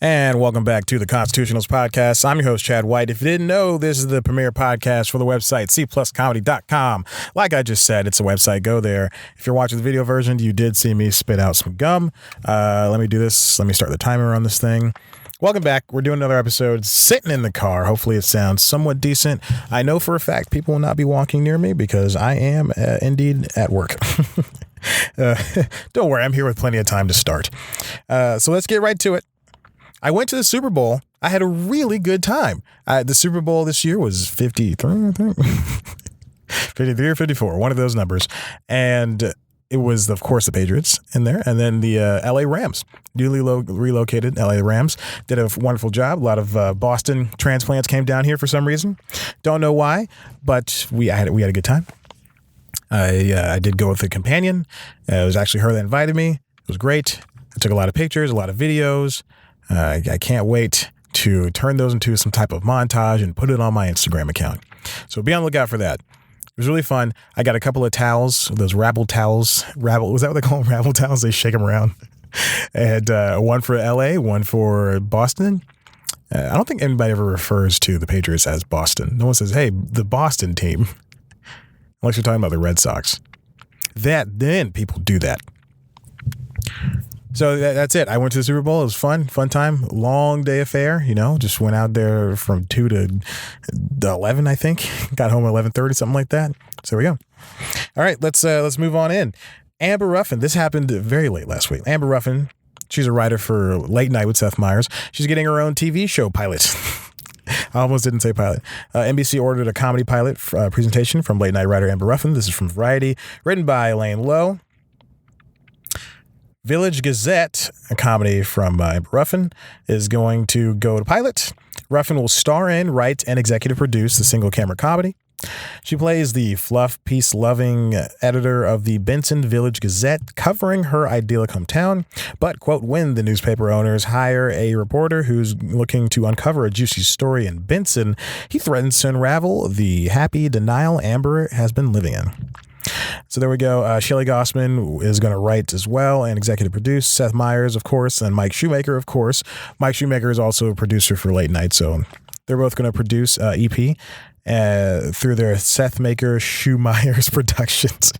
And welcome back to the Constitutionals Podcast. I'm your host, Chad White. If you didn't know, this is the premier podcast for the website, cpluscomedy.com. Like I just said, it's a website. Go there. If you're watching the video version, you did see me spit out some gum. Let me do this. Let me start the timer on this thing. Welcome back. We're doing another episode sitting in the car. Hopefully it sounds somewhat decent. I know for a fact people will not be walking near me because I am indeed at work. Don't worry. I'm here with plenty of time to start. So let's get right to it. I went to the Super Bowl. I had a really good time. The Super Bowl this year was 53, I think. 53 or 54, one of those numbers. And it was, of course, the Patriots in there. And then the LA Rams, newly relocated LA Rams, did a wonderful job. A lot of Boston transplants came down here for some reason. Don't know why, but we had a good time. I did go with a companion. It was actually her that invited me. It was great. I took a lot of pictures, a lot of videos. I can't wait to turn those into some type of montage and put it on my Instagram account. So be on the lookout for that. It was really fun. I got a couple of towels, those Rabble towels. Was that what they call them? Rabble towels? They shake them around. And one for LA, one for Boston. I don't think anybody ever refers to the Patriots as Boston. No one says, hey, the Boston team. Unless you're talking about the Red Sox. Then people do that. So that's it. I went to the Super Bowl. It was fun time. Long day affair, just went out there from 2 to 11, I think. Got home at 11:30, something like that. So there we go. All right, let's move on in. Amber Ruffin. This happened very late last week. Amber Ruffin, she's a writer for Late Night with Seth Meyers. She's getting her own TV show pilot. I almost didn't say pilot. NBC ordered a comedy pilot presentation from Late Night writer Amber Ruffin. This is from Variety, written by Elaine Lowe. Village Gazette, a comedy from Amber Ruffin, is going to go to pilot. Ruffin will star in, write, and executive produce the single-camera comedy. She plays the fluff, peace-loving editor of the Benson Village Gazette, covering her idyllic hometown. But, quote, when the newspaper owners hire a reporter who's looking to uncover a juicy story in Benson, he threatens to unravel the happy denial Amber has been living in. So there we go. Shelley Gossman is going to write as well and executive produce. Seth Meyers, of course, and Mike Shoemaker, of course. Mike Shoemaker is also a producer for Late Night, so they're both going to produce EP through their Seth Maker Shoemeyers Productions.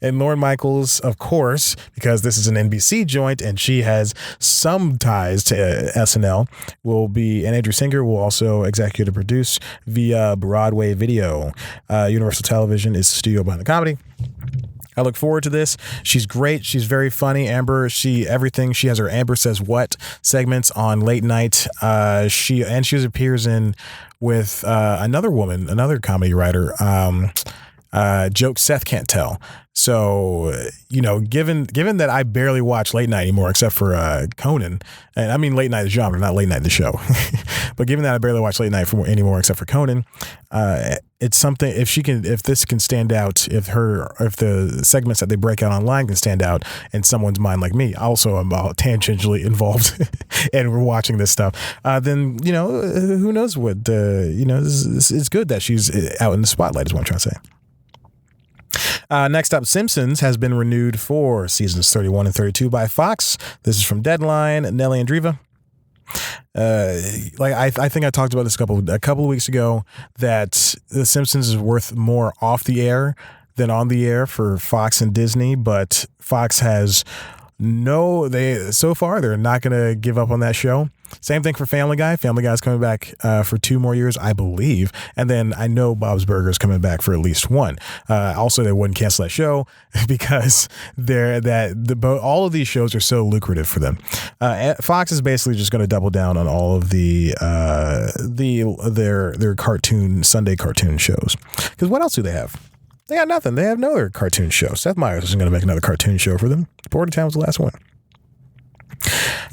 And Lorne Michaels, of course, because this is an NBC joint and she has some ties to SNL, and Andrew Singer will also executive produce via Broadway Video. Universal Television is the studio behind the comedy. I look forward to this. She's great. She's very funny. Amber, she has her Amber Says What segments on Late Night. She appears in with another comedy writer, jokes Seth can't tell. So, given that I barely watch Late Night anymore, except for Conan, and I mean Late Night the genre, not Late Night the show, but given that I barely watch Late Night anymore except for Conan, it's something. If this can stand out, if the segments that they break out online can stand out in someone's mind like me, also I'm tangentially involved, and we're watching this stuff, then who knows what it's good that she's out in the spotlight is what I'm trying to say. Next up, Simpsons has been renewed for seasons 31 and 32 by Fox. This is from Deadline, Nelly Andriva. I think I talked about this a couple of weeks ago that The Simpsons is worth more off the air than on the air for Fox and Disney, but Fox has so far they're not going to give up on that show. Same thing for Family Guy. Family Guy's coming back for 2 more years, I believe. And then I know Bob's Burgers coming back for at least 1. Also, they wouldn't cancel that show because all of these shows are so lucrative for them. Fox is basically just going to double down on all of their Sunday cartoon shows. Because what else do they have? They got nothing. They have no other cartoon show. Seth Meyers isn't going to make another cartoon show for them. Bordertown was the last one.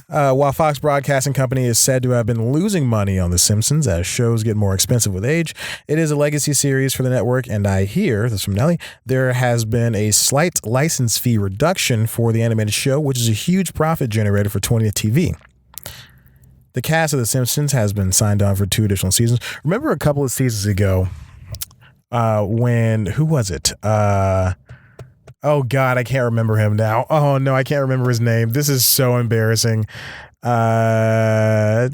While Fox Broadcasting Company is said to have been losing money on The Simpsons as shows get more expensive with age, it is a legacy series for the network, and I hear, this is from Nelly, there has been a slight license fee reduction for the animated show, which is a huge profit generator for 20th TV. The cast of The Simpsons has been signed on for 2 additional seasons. Remember a couple of seasons ago who was it? Oh God, I can't remember him now. Oh no, I can't remember his name. This is so embarrassing. Okay.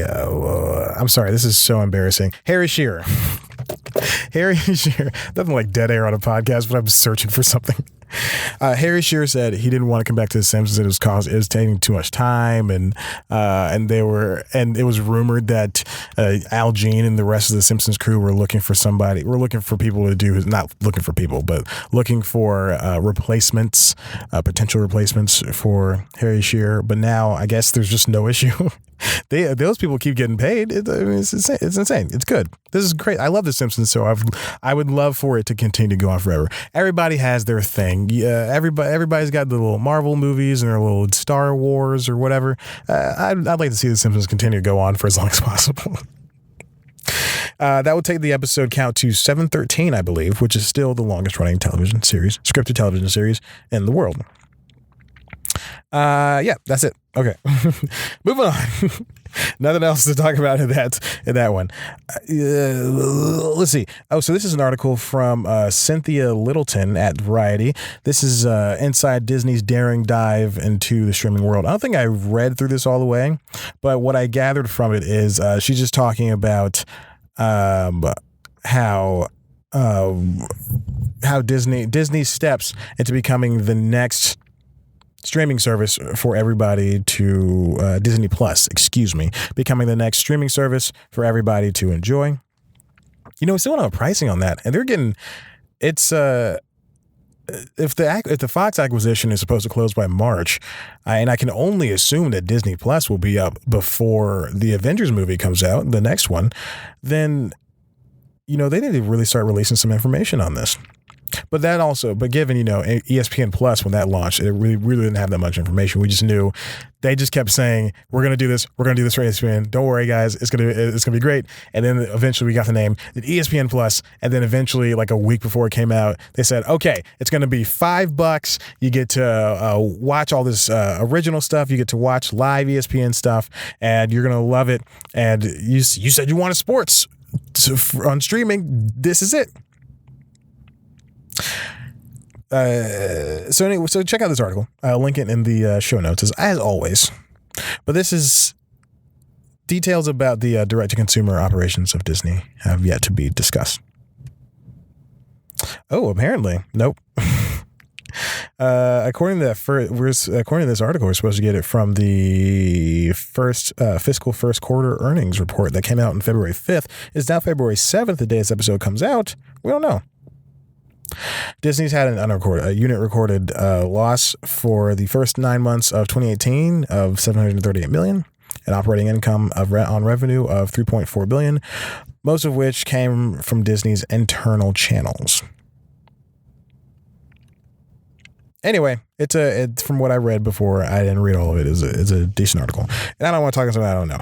I'm sorry. This is so embarrassing. Harry Shearer. Harry Shearer. Nothing like dead air on a podcast, but I'm searching for something. Harry Shearer said he didn't want to come back to The Simpsons. It was taking too much time, and it was rumored that Al Jean and the rest of the Simpsons crew were looking for somebody. We're looking for people to do, not looking for people, but looking for replacements, potential replacements for Harry Shearer. But now I guess there's just no issue. Those people keep getting paid. It's insane. It's insane. It's good. This is great. I love The Simpsons, so I would love for it to continue to go on forever. Everybody has their thing. Everybody's got the little Marvel movies and their little Star Wars or whatever. I'd like to see The Simpsons continue to go on for as long as possible. That would take the episode count to 713, I believe, which is still the longest running scripted television series in the world. Yeah, that's it. Okay. Moving on. Nothing else to talk about in that one. Let's see. Oh, so this is an article from Cynthia Littleton at Variety. This is inside Disney's daring dive into the streaming world. I don't think I read through this all the way, but what I gathered from it is she's just talking about how Disney steps into becoming the next streaming service for everybody to Disney Plus, becoming the next streaming service for everybody to enjoy. We still don't have pricing on that, and they're getting it's if the Fox acquisition is supposed to close by March, and I can only assume that Disney Plus will be up before the Avengers movie comes out, the next one, then they need to really start releasing some information on this. But given, ESPN Plus, when that launched, it really didn't have that much information. We just knew they just kept saying, we're going to do this. We're going to do this for ESPN. Don't worry, guys. It's going to be great. And then eventually we got the name ESPN Plus. And then eventually, like a week before it came out, they said, okay, it's going to be $5. You get to watch all this original stuff. You get to watch live ESPN stuff, and you're going to love it. And you said you wanted sports on streaming. This is it. So check out this article. I'll link it in the show notes as always. But this is details about the direct-to-consumer operations of Disney have yet to be discussed. Oh, apparently, nope. According to this article, we're supposed to get it from the fiscal first quarter earnings report that came out on February 5th. It's now February 7th, the day this episode comes out. We don't know. Disney's had a unit recorded loss for the first 9 months of 2018 of $738 million, and operating income on revenue of $3.4 billion, most of which came from Disney's internal channels. Anyway, it's from what I read before. I didn't read all of it. It's a decent article, and I don't want to talk about something I don't know.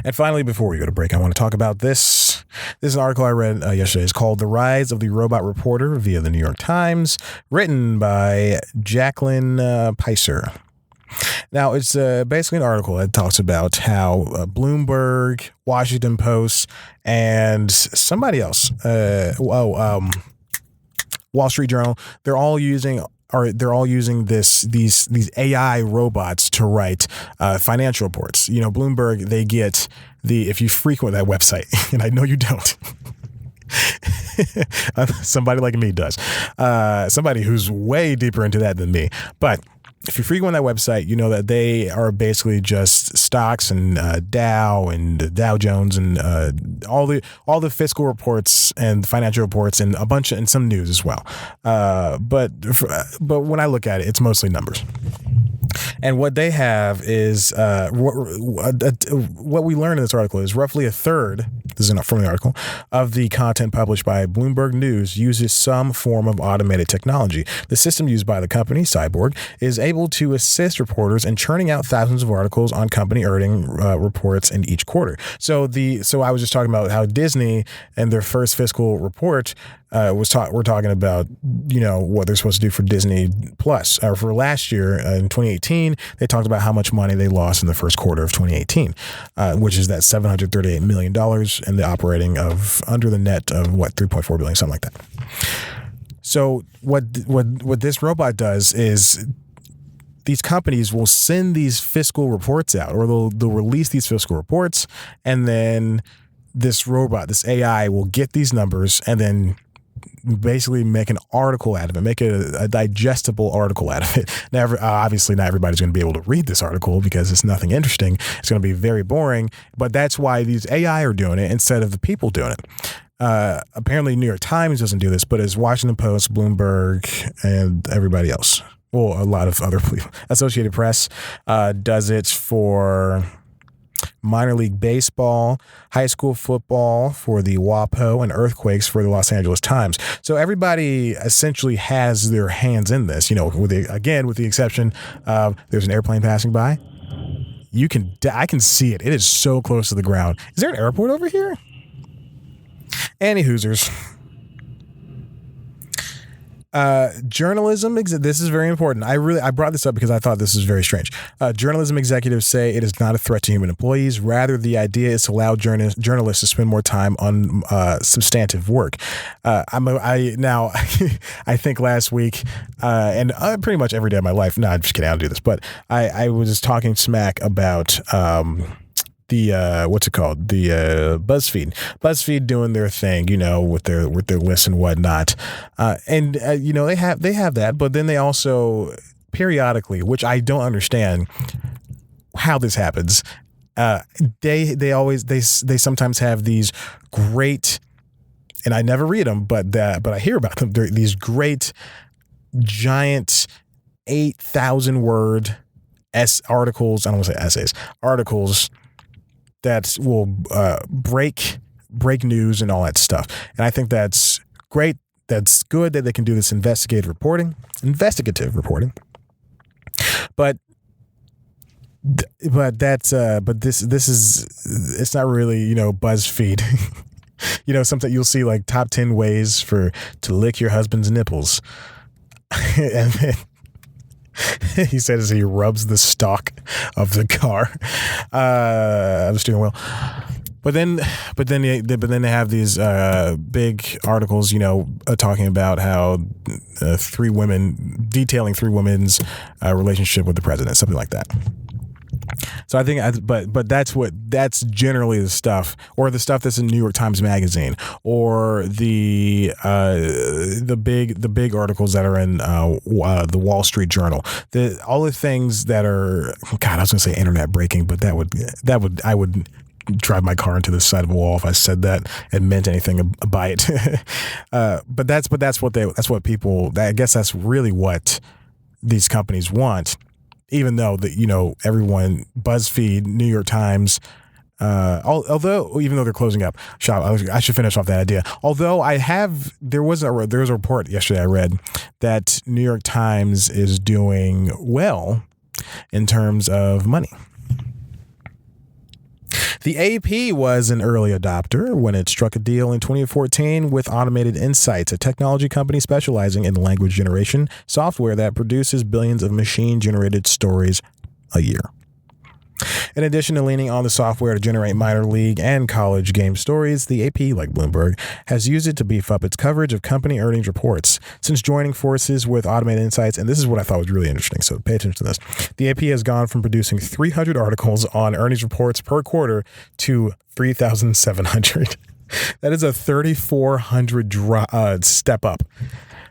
And finally, before we go to break, I want to talk about this. This is an article I read yesterday. It's called The Rise of the Robot Reporter via the New York Times, written by Jacqueline Peiser. Now, it's basically an article that talks about how Bloomberg, Washington Post, and somebody else, Wall Street Journal, they're all using these AI robots to write financial reports. Bloomberg, they get if you frequent that website, and I know you don't. Somebody like me does. Somebody who's way deeper into that than me. But if you frequent that website, you know that they are basically just stocks and Dow and Dow Jones and all the fiscal reports and financial reports and and some news as well. But when I look at it, it's mostly numbers. And what they have is what we learned in this article is roughly a third, this is from the article, of the content published by Bloomberg News uses some form of automated technology. The system used by the company, Cyborg, is able to assist reporters in churning out thousands of articles on company earning reports in each quarter. So I was just talking about how Disney and their first fiscal report we're talking about, what they're supposed to do for Disney Plus. For last year, in 2018, they talked about how much money they lost in the first quarter of 2018, which is that $738 million and the operating of under the net of $3.4 billion, something like that. So what this robot does is these companies will send these fiscal reports out, or they'll release these fiscal reports, and then this robot, this AI, will get these numbers and then basically make an article out of it, make a digestible article out of it. Now, obviously, not everybody's going to be able to read this article because it's nothing interesting. It's going to be very boring, but that's why these AI are doing it instead of the people doing it. Apparently, New York Times doesn't do this, but it's Washington Post, Bloomberg, and everybody else. Well, a lot of other people. Associated Press does it for minor league baseball, high school football for the WAPO, and earthquakes for the Los Angeles Times. So everybody essentially has their hands in this, with the exception of there's an airplane passing by. I can see it. It is so close to the ground. Is there an airport over here? Any Hoosers. Journalism, this is very important. I brought this up because I thought this was very strange. Journalism executives say it is not a threat to human employees. Rather, the idea is to allow journalists to spend more time on substantive work. I think last week, and pretty much every day of my life, no, I'm just kidding, I don't do this, but I was talking smack about the what's it called? The BuzzFeed doing their thing, with their lists and whatnot, and they have that, but then they also periodically, which I don't understand how this happens. They sometimes have these great, and I never read them, but I hear about them. They're these great, giant 8,000 word articles. I don't want to say essays, articles that will break news and all that stuff. And I think that's great. That's good that they can do this investigative reporting. But this is, it's not really, BuzzFeed. Sometimes you'll see like top 10 ways to lick your husband's nipples. And then he said as he rubs the stock of the car, of the steering wheel. But then they have these big articles, talking about how detailing three women's relationship with the president, something like that. So I think, but that's generally the stuff, or the stuff that's in New York Times Magazine, or the big articles that are in the Wall Street Journal. All the things that are, God, I was going to say internet breaking, but I would drive my car into the side of a wall if I said that and meant anything by it. But that's what people. I guess that's really what these companies want. Even though everyone, BuzzFeed, New York Times, even though they're closing up shop, I should finish off that idea. Although there was a report yesterday I read that New York Times is doing well in terms of money. The AP was an early adopter when it struck a deal in 2014 with Automated Insights, a technology company specializing in language generation software that produces billions of machine-generated stories a year. In addition to leaning on the software to generate minor league and college game stories, the AP, like Bloomberg, has used it to beef up its coverage of company earnings reports. Since joining forces with Automated Insights, and this is what I thought was really interesting, so pay attention to this, the AP has gone from producing 300 articles on earnings reports per quarter to 3,700. That is a 3,400 step up.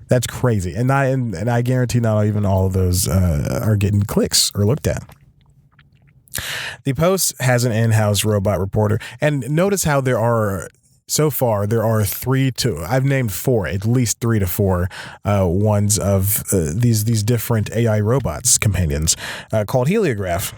That's crazy. And I guarantee not even all of those are getting clicks or looked at. The Post has an in-house robot reporter, and notice how I've named four, at least 3 to 4 ones of these different AI robots companions called Heliograph,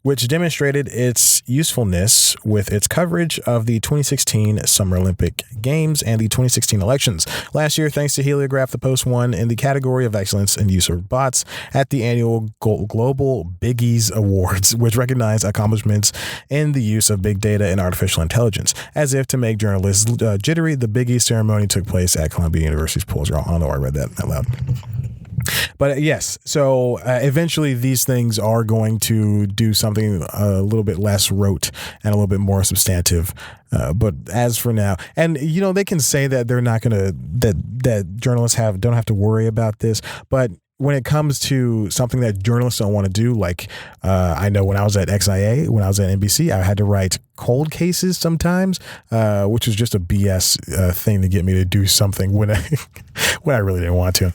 which demonstrated its usefulness with its coverage of the 2016 Summer Olympic Games and the 2016 elections. Last year, thanks to Heliograph, the Post won in the category of excellence in use of bots at the annual Global Biggies Awards, which recognize accomplishments in the use of big data and artificial intelligence. As if to make journalists jittery, the Biggie ceremony took place at Columbia University's Polls. I don't know why I read that out loud. But yes, so eventually these things are going to do something a little bit less rote and a little bit more substantive. But as for now, and they can say that they're not going to, that journalists don't have to worry about this, but when it comes to something that journalists don't want to do, like I know when I was at XIA, when I was at NBC, I had to write cold cases sometimes, which was just a BS thing to get me to do something when I really didn't want to.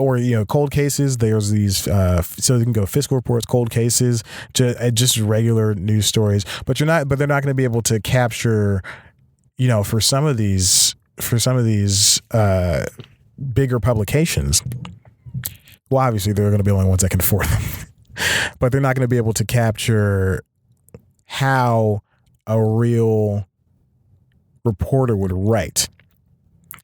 Or cold cases. There's these, so you can go fiscal reports, cold cases, just regular news stories. But they're not going to be able to capture, for some of these bigger publications. Well, obviously they're going to be the only ones that can afford them, but they're not going to be able to capture how a real reporter would write.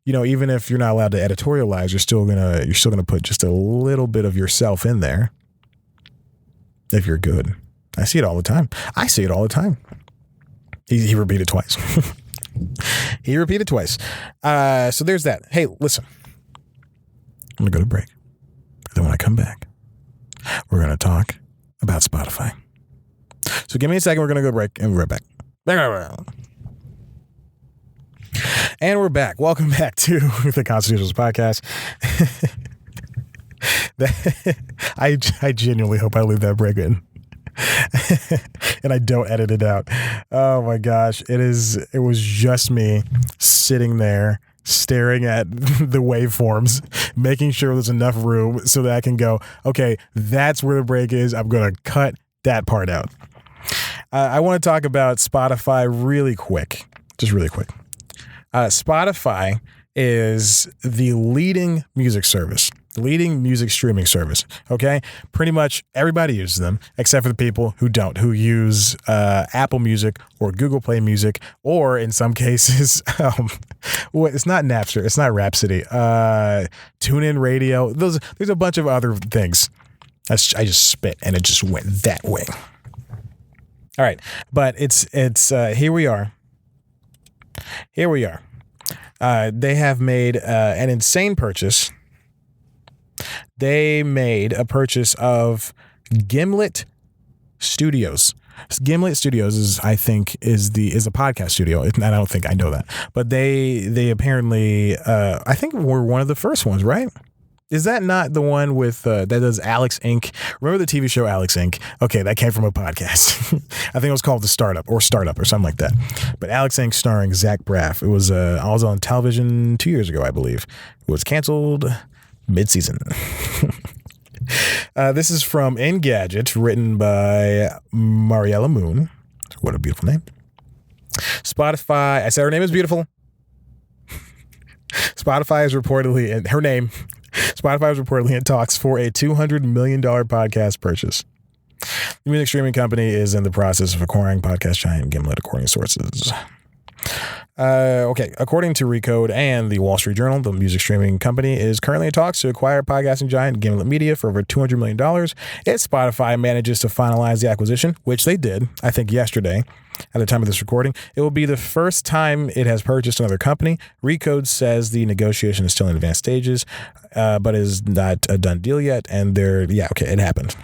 Even if you're not allowed to editorialize, you're still gonna put just a little bit of yourself in there if you're good. I see it all the time. He repeated twice. He repeated twice. So there's that. Hey, listen. I'm going to go to break. Then when I come back, we're going to talk about Spotify. So give me a second. We're going to go to break and we're right back. And we're back. Welcome back to the Constitutionals Podcast. I genuinely hope I leave that break in. And I don't edit it out. Oh my gosh. It was just me sitting there staring at the waveforms, making sure there's enough room so that I can go, okay, that's where the break is. I'm going to cut that part out. I want to talk about Spotify really quick. Just really quick. Spotify is the leading music service. The leading music streaming service. Okay. Pretty much everybody uses them except for the people who don't, who use Apple Music or Google Play Music, or in some cases, it's not Napster, it's not Rhapsody, TuneIn Radio. There's a bunch of other things. I just spit and it just went that way. All right. But it's here we are. They have made an insane purchase. They made a purchase of Gimlet Studios. Gimlet Studios is a podcast studio. I don't think I know that, but they apparently I think were one of the first ones, right? Is that not the one with that does Alex Inc? Remember the TV show Alex Inc? Okay, that came from a podcast. I think it was called The Startup or something like that. But Alex Inc starring Zach Braff. It was I was on television 2 years ago, I believe. It was canceled mid-season. This is from Engadget, written by Mariella Moon. What a beautiful name. Spotify. I said her name is beautiful. Spotify is reportedly in her name. Spotify is reportedly in talks for a $200 million podcast purchase. The music streaming company is in the process of acquiring podcast giant Gimlet, according to sources. Okay, according to Recode and the Wall Street Journal, the music streaming company is currently in talks to acquire podcasting giant Gimlet Media for over $200 million. If Spotify manages to finalize the acquisition, which they did, I think yesterday, at the time of this recording, it will be the first time it has purchased another company. Recode says the negotiation is still in advanced stages, but is not a done deal yet. And it happened.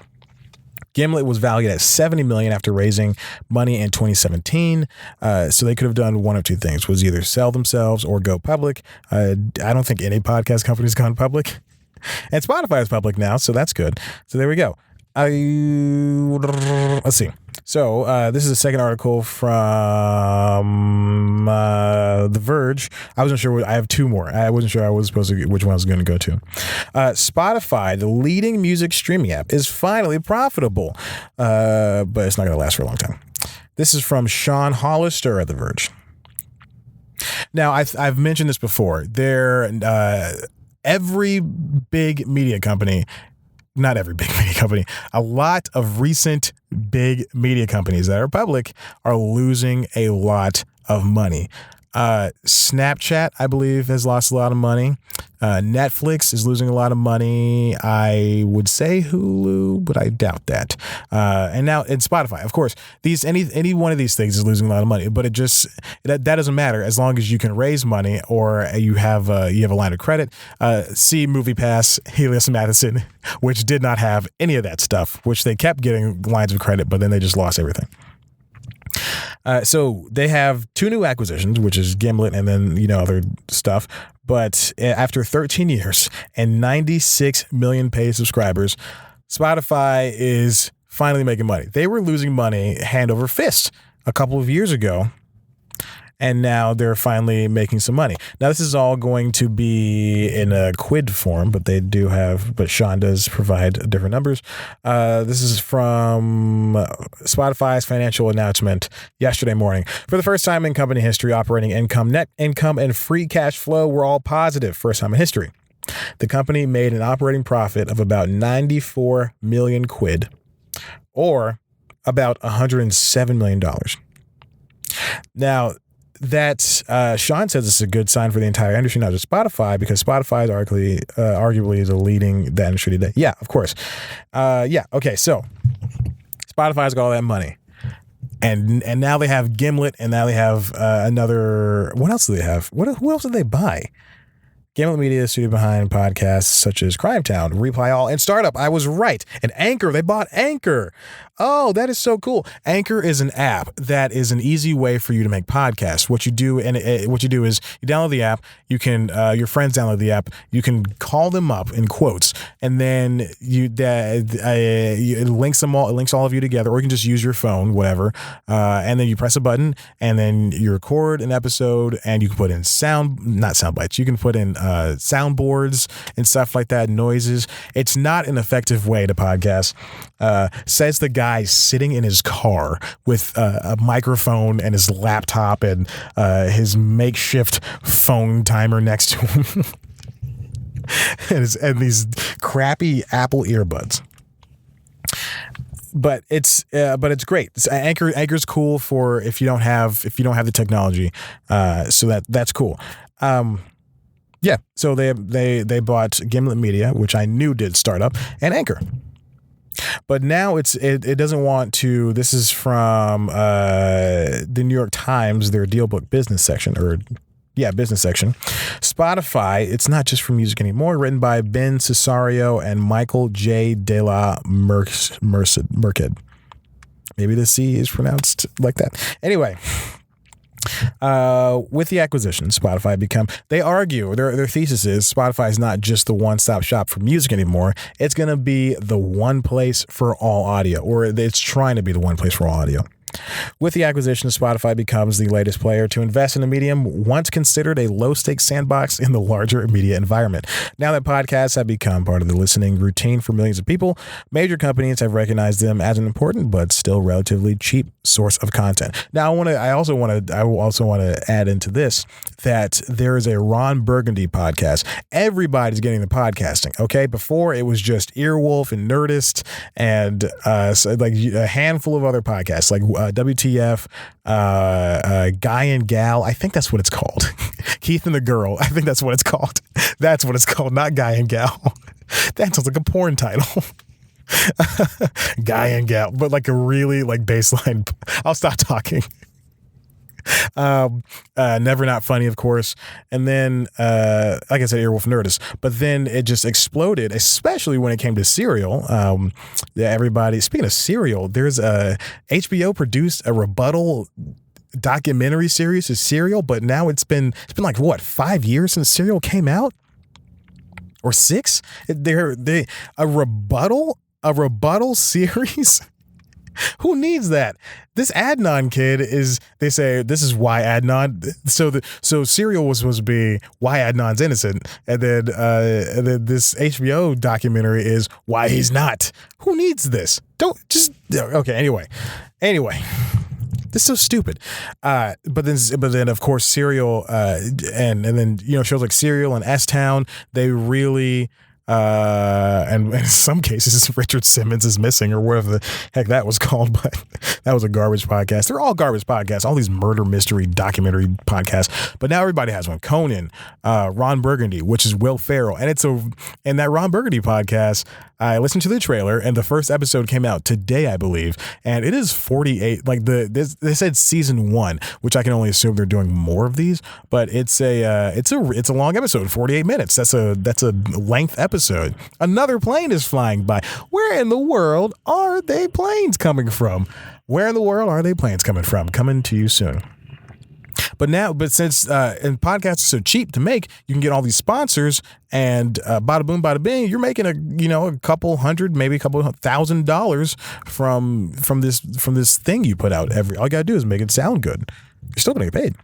Gimlet was valued at $70 million after raising money in 2017. So they could have done one of two things: was either sell themselves or go public. I don't think any podcast company's gone public, and Spotify is public now, so that's good. So there we go. Let's see. So this is a second article from The Verge. I wasn't sure. I have two more. I wasn't sure which one I was going to go to. Spotify, the leading music streaming app, is finally profitable, but it's not going to last for a long time. This is from Sean Hollister at The Verge. Now, I've mentioned this before. Every big media company. Not every big media company. A lot of recent big media companies that are public are losing a lot of money. Snapchat, I believe, has lost a lot of money. Netflix is losing a lot of money. I would say Hulu, but I doubt that. And now in Spotify, of course, any one of these things is losing a lot of money, but that doesn't matter as long as you can raise money or you have a line of credit. See MoviePass, Helios Matheson, which did not have any of that stuff, which they kept getting lines of credit, but then they just lost everything. So they have 2 new acquisitions, which is Gimlet and then, other stuff. But after 13 years and 96 million paid subscribers, Spotify is finally making money. They were losing money hand over fist a couple of years ago, and now they're finally making some money. Now, this is all going to be in a quid form, but Sean does provide different numbers. This is from Spotify's financial announcement yesterday morning. For the first time in company history, operating income, net income, and free cash flow were all positive. First time in history. The company made an operating profit of about 94 million quid, or about $107 million. Now, Sean says it's a good sign for the entire industry, not just Spotify, because Spotify is arguably the leading the industry today. Yeah, of course. Okay. So Spotify's got all that money, and now they have Gimlet, and now they have another. What else do they have? Who else did they buy? Gimlet Media, studio behind podcasts such as Crime Town, Reply All, and Startup. I was right. And Anchor, they bought Anchor. Oh, that is so cool. Anchor is an app that is an easy way for you to make podcasts. What you do is you download the app. You can your friends download the app. You can call them up in quotes, and then it links them all. It links all of you together, or you can just use your phone, whatever. And then you press a button, and then you record an episode, and you can put in not sound bites. You can put in soundboards and stuff like that, noises. It's not an effective way to podcast. Says the guy sitting in his car with a microphone and his laptop and his makeshift phone timer next to him and these crappy Apple earbuds. But it's great. Anchor's cool for if you don't have the technology. So that's cool. Yeah. So they bought Gimlet Media, which I knew did Startup, and Anchor. But now it doesn't want to. This is from the New York Times, their DealBook business section, business section. Spotify, it's not just for music anymore. Written by Ben Cesario and Michael J. De La Merced. Maybe the C is pronounced like that. Anyway. With the acquisition, Spotify they argue, their thesis is Spotify is not just the one-stop shop for music anymore. It's going to be the one place for all audio, or it's trying to be the one place for all audio. With the acquisition, Spotify becomes the latest player to invest in a medium once considered a low-stakes sandbox in the larger media environment. Now that podcasts have become part of the listening routine for millions of people, major companies have recognized them as an important but still relatively cheap source of content. Now, I also want to add into this that there is a Ron Burgundy podcast. Everybody's getting the podcasting. Okay, before it was just Earwolf and Nerdist and like a handful of other podcasts like WTF, Guy and Gal. I think that's what it's called. Keith and the Girl. I think that's what it's called. That's what it's called, not Guy and Gal. That sounds like a porn title. Guy and Gal, but like a really like baseline. I'll stop talking. Never Not Funny, of course. And then, like I said, Earwolf Nerdist. But then it just exploded, especially when it came to Serial. Everybody, speaking of Serial, there's HBO produced a rebuttal documentary series of Serial, but now it's been like, what, 5 years since Serial came out? Or 6? A rebuttal series? Who needs that? This Adnan kid they say this is why Adnan. So Serial was supposed to be why Adnan's innocent. And then this HBO documentary is why he's not. Who needs this? Okay. Anyway. This is so stupid. But then of course Serial, and then, shows like Serial and S-Town, they really, And in some cases, Richard Simmons is missing or whatever the heck that was called. But that was a garbage podcast. They're all garbage podcasts, all these murder mystery documentary podcasts. But now everybody has one. Conan, Ron Burgundy, which is Will Ferrell. And that Ron Burgundy podcast, I listened to the trailer and the first episode came out today, I believe. And it is 48. Like they said season 1, which I can only assume they're doing more of these, but it's a long episode, 48 minutes. That's a length episode. Another plane is flying by. Where in the world are they planes coming from? Where in the world are they planes coming from? Coming to you soon. But since and podcasts are so cheap to make, you can get all these sponsors, and bada boom, bada bing, you're making a couple hundred, maybe a couple $1,000 from this thing you put out all you gotta do is make it sound good. You're still gonna get paid.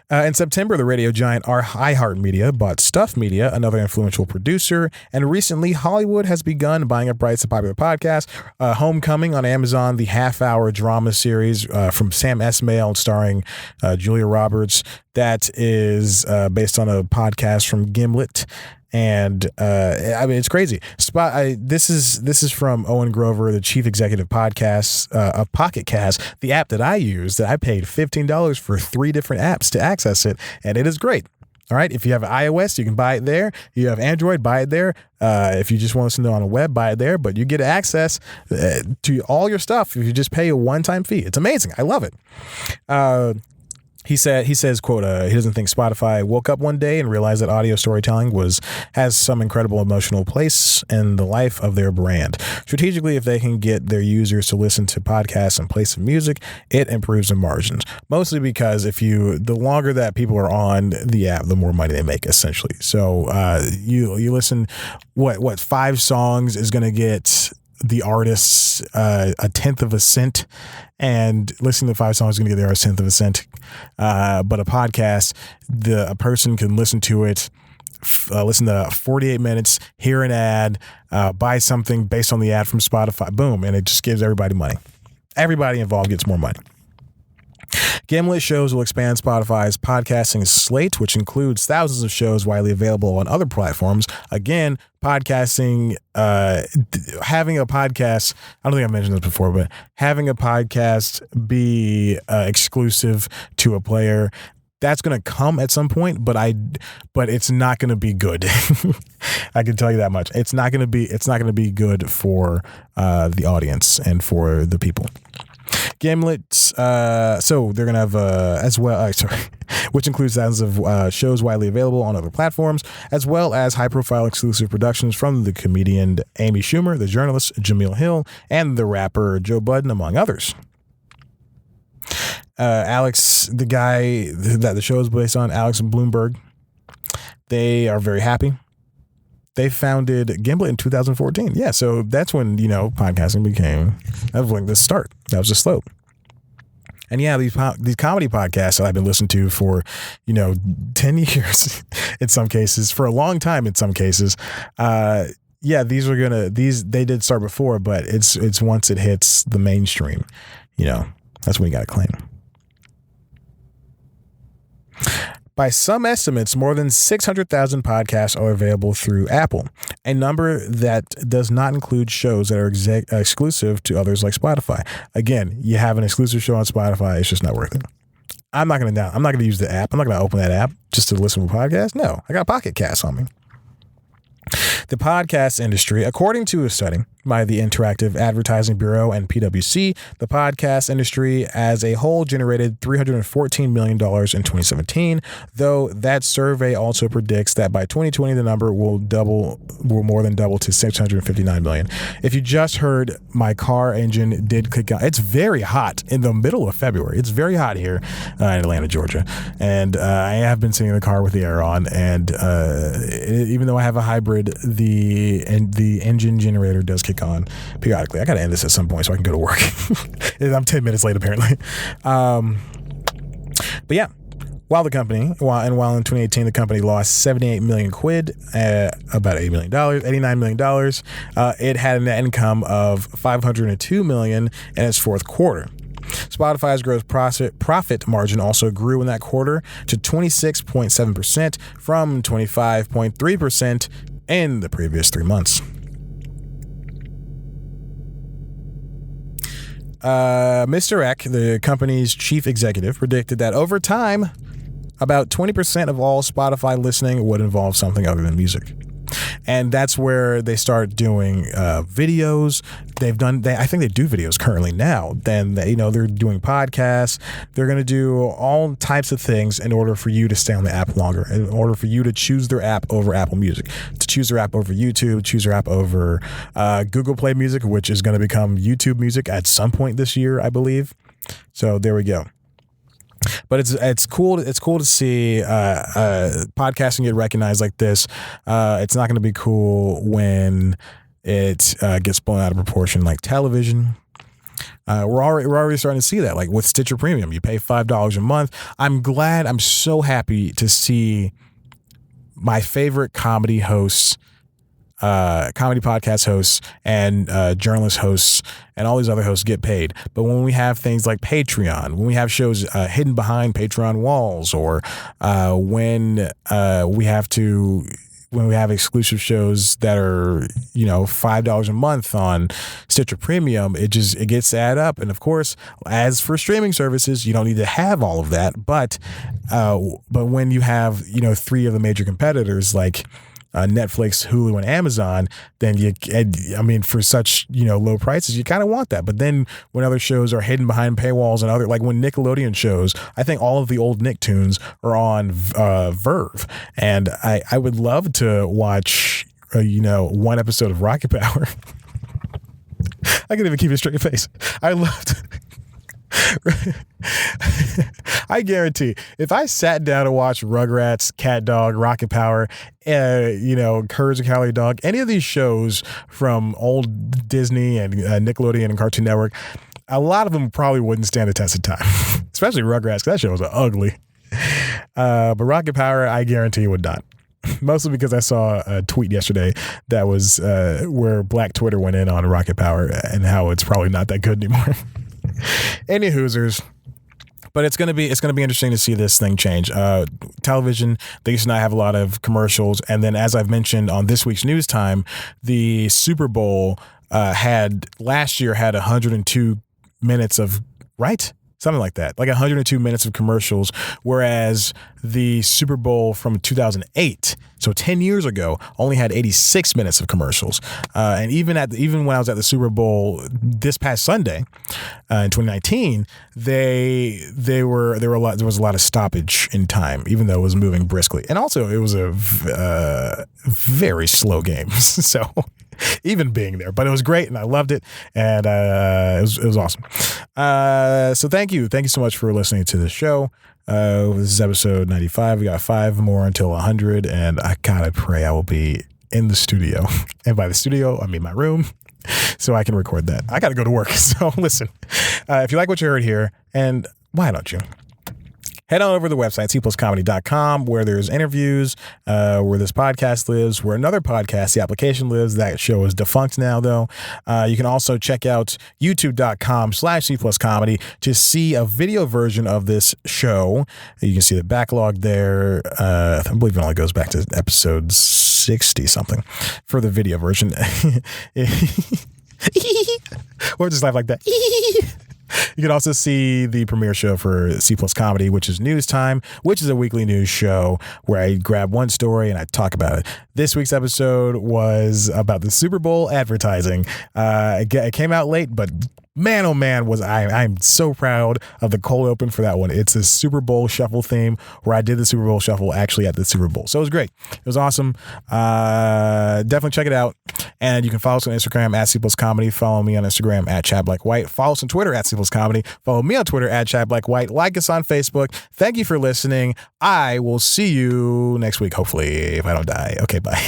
In September, the radio giant iHeartMedia bought Stuff Media, another influential producer, and recently Hollywood has begun buying up rights to popular podcasts. Homecoming on Amazon, the half-hour drama series from Sam Esmail starring Julia Roberts, that is based on a podcast from Gimlet. And I mean, it's crazy. This is from Owen Grover, the chief executive podcast of Pocket Cast, the app that I use, that I paid $15 for 3 different apps to access it, and it is great. All right, if you have iOS, you can buy it there. You have Android, buy it there. If you just want to listen to it on the web, buy it there. But you get access to all your stuff if you just pay a one-time fee. It's amazing. I love it. He says, quote, he doesn't think Spotify woke up one day and realized that audio storytelling has some incredible emotional place in the life of their brand. Strategically, if they can get their users to listen to podcasts in place of music, it improves their margins. Mostly because the longer that people are on the app, the more money they make, essentially. So you listen, what 5 songs is going to get the artists a tenth of a cent, and listening to 5 songs is going to get the artist a tenth of a cent. But a podcast, a person can listen to it, listen to 48 minutes, hear an ad, buy something based on the ad from Spotify, boom, and it just gives everybody money. Everybody involved gets more money. Gimlet shows will expand Spotify's podcasting slate, which includes thousands of shows widely available on other platforms. Again, podcasting, having a podcast, I don't think I mentioned this before, but having a podcast be exclusive to a player, that's going to come at some point, but it's not going to be good. I can tell you that much. It's not going to be good for the audience and for the people. Gimlet, so they're going to have as well, which includes thousands of shows widely available on other platforms, as well as high-profile exclusive productions from the comedian Amy Schumer, the journalist Jameel Hill, and the rapper Joe Budden, among others. Alex, the guy that the show is based on, Alex Bloomberg, they are very happy. They founded Gimlet in 2014. Yeah, so that's when, podcasting became, that was like the start. That was the slope. And yeah, these comedy podcasts that I've been listening to for, 10 years in some cases, for a long time in some cases. Yeah, they did start before, but it's once it hits the mainstream, that's when you got to claim. By some estimates, more than 600,000 podcasts are available through Apple, a number that does not include shows that are exclusive to others like Spotify. Again, you have an exclusive show on Spotify, it's just not worth it. I'm not going to use the app. I'm not going to open that app just to listen to a podcast. No, I got Pocket Cast on me. The podcast industry, according to a study by the Interactive Advertising Bureau and PwC, the podcast industry as a whole generated $314 million in 2017, though that survey also predicts that by 2020, the number will more than double to $659 million. If you just heard, my car engine did click on. It's very hot in the middle of February. It's very hot here in Atlanta, Georgia. And I have been sitting in the car with the air on, and even though I have a hybrid, the engine generator does kick on periodically. I got to end this at some point so I can go to work. I'm 10 minutes late apparently. But yeah, while in 2018 the company lost 78 million quid, about $89 million, it had a net income of $502 million in its fourth quarter. Spotify's gross profit margin also grew in that quarter to 26.7% from 25.3% in the previous 3 months. Mr. Eck, the company's chief executive, predicted that over time, about 20% of all Spotify listening would involve something other than music. And that's where they start doing videos. I think they do videos currently now. Then they're doing podcasts. They're going to do all types of things in order for you to stay on the app longer, in order for you to choose their app over Apple Music, to choose their app over YouTube, choose their app over Google Play Music, which is going to become YouTube Music at some point this year, I believe. So there we go. But it's cool. It's cool to see podcasting get recognized like this. It's not going to be cool when it gets blown out of proportion like television. We're already starting to see that, like with Stitcher Premium. You pay $5 a month. I'm so happy to see my favorite comedy hosts, comedy podcast hosts, and journalist hosts, and all these other hosts get paid. But when we have things like Patreon, when we have shows hidden behind Patreon walls, or when we have exclusive shows that are, $5 a month on Stitcher Premium, it gets to add up. And of course, as for streaming services, you don't need to have all of that. But when you have, three of the major competitors like Netflix, Hulu, and Amazon, then for such, low prices, you kind of want that. But then when other shows are hidden behind paywalls and other, like when Nickelodeon shows, I think all of the old Nicktoons are on Verve. And I would love to watch, one episode of Rocket Power. I can even keep a straight face. I loved I guarantee if I sat down to watch Rugrats, Cat Dog, Rocket Power, Courage the Cowardly Dog, any of these shows from old Disney and Nickelodeon and Cartoon Network, a lot of them probably wouldn't stand the test of time, especially Rugrats, because that show was ugly. But Rocket Power, I guarantee would not. Mostly because I saw a tweet yesterday that was where Black Twitter went in on Rocket Power and how it's probably not that good anymore. Any Hoosers. But it's gonna be interesting to see this thing change. Television, they used to not have a lot of commercials, and then as I've mentioned on this week's News Time, the Super Bowl last year had 102 minutes of something like that, like 102 minutes of commercials, whereas the Super Bowl from 2008, so 10 years ago, only had 86 minutes of commercials. And even when I was at the Super Bowl this past Sunday in 2019, there was a lot of stoppage in time, even though it was moving briskly, and also it was a very slow game. So even being there, but it was great and I loved it, and it was awesome. So thank you so much for listening to the show. This is episode 95. We got 5 more until 100, and I gotta pray I will be in the studio, and by the studio I mean my room, so I can record that. I gotta go to work. So listen, if you like what you heard here, and why don't you head on over to the website, cpluscomedy.com, where there's interviews, where this podcast lives, where another podcast, The Application, lives. That show is defunct now, though. You can also check out youtube.com/cpluscomedy to see a video version of this show. You can see the backlog there. I believe it only goes back to episode 60-something for the video version. Or just laugh like that. You can also see the premiere show for C Plus Comedy, which is News Time, which is a weekly news show where I grab one story and I talk about it. This week's episode was about the Super Bowl advertising. It came out late, but man, oh man, I'm so proud of the cold open for that one. It's a Super Bowl shuffle theme where I did the Super Bowl shuffle actually at the Super Bowl. So it was great. It was awesome. Definitely check it out. And you can follow us on Instagram at C Plus Comedy. Follow me on Instagram at Chad Black White. Follow us on Twitter at C Plus Comedy. Follow me on Twitter at Chad Black White. Like us on Facebook. Thank you for listening. I will see you next week, hopefully, if I don't die. Okay, bye.